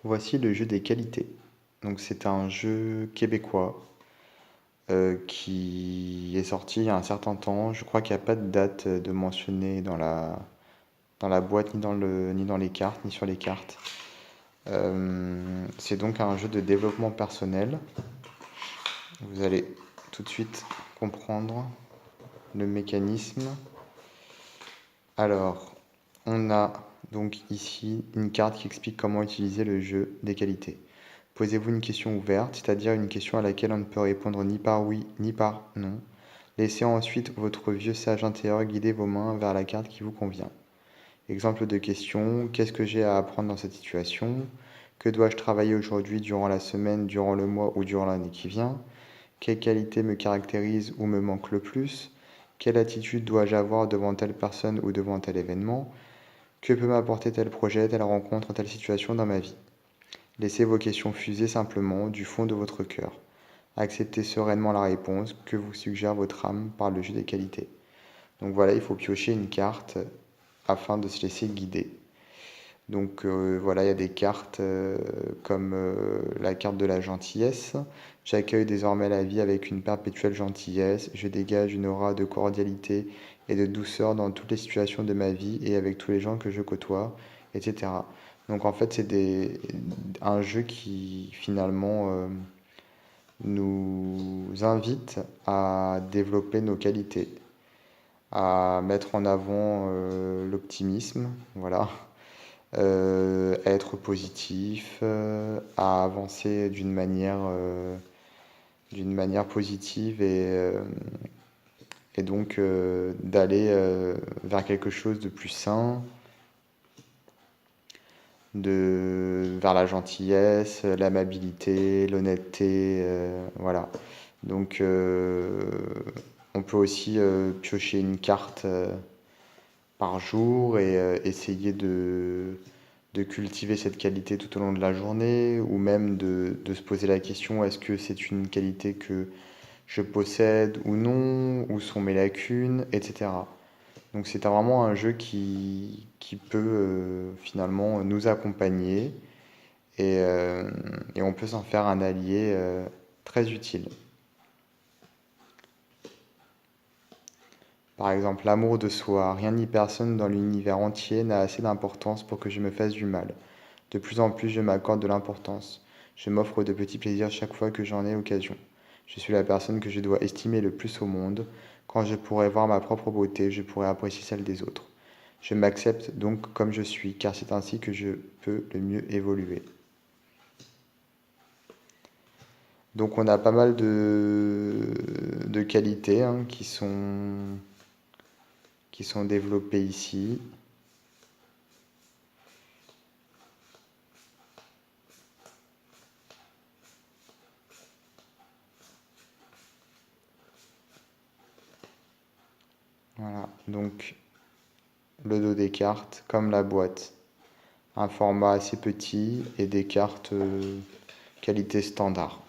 Voici le jeu des qualités. Donc c'est un jeu québécois qui est sorti il y a un certain temps. Je crois qu'il n'y a pas de date de mentionner dans la boîte, ni dans les cartes, ni sur les cartes. C'est donc un jeu de développement personnel. Vous allez tout de suite comprendre le mécanisme. Alors, on a donc ici une carte qui explique comment utiliser le jeu des qualités. Posez-vous une question ouverte, c'est-à-dire une question à laquelle on ne peut répondre ni par oui ni par non. Laissez ensuite votre vieux sage intérieur guider vos mains vers la carte qui vous convient. Exemple de question, qu'est-ce que j'ai à apprendre dans cette situation? Que dois-je travailler aujourd'hui, durant la semaine, durant le mois ou durant l'année qui vient? Quelle qualité me caractérise ou me manque le plus? Quelle attitude dois-je avoir devant telle personne ou devant tel événement? Que peut m'apporter tel projet, telle rencontre, telle situation dans ma vie? Laissez vos questions fuser simplement du fond de votre cœur. Acceptez sereinement la réponse que vous suggère votre âme par le jeu des qualités. Donc voilà, il faut piocher une carte afin de se laisser guider. Donc voilà, il y a des cartes comme la carte de la gentillesse. J'accueille désormais la vie avec une perpétuelle gentillesse. Je dégage une aura de cordialité et de douceur dans toutes les situations de ma vie et avec tous les gens que je côtoie, etc. Donc en fait, un jeu qui finalement nous invite à développer nos qualités, à mettre en avant l'optimisme, voilà, à être positif, à avancer d'une manière positive et donc d'aller vers quelque chose de plus sain, vers la gentillesse, l'amabilité, l'honnêteté, voilà. Donc on peut aussi piocher une carte par jour et essayer de cultiver cette qualité tout au long de la journée, ou même de se poser la question, est-ce que c'est une qualité que je possède ou non, où sont mes lacunes, etc. Donc c'est vraiment un jeu qui peut finalement nous accompagner et on peut s'en faire un allié très utile. Par exemple, l'amour de soi. Rien ni personne dans l'univers entier n'a assez d'importance pour que je me fasse du mal. De plus en plus, je m'accorde de l'importance. Je m'offre de petits plaisirs chaque fois que j'en ai l'occasion. Je suis la personne que je dois estimer le plus au monde. Quand je pourrai voir ma propre beauté, je pourrai apprécier celle des autres. Je m'accepte donc comme je suis, car c'est ainsi que je peux le mieux évoluer. Donc on a pas mal de qualités qui sont développées ici. Voilà, donc le dos des cartes, comme la boîte. Un format assez petit et des cartes qualité standard.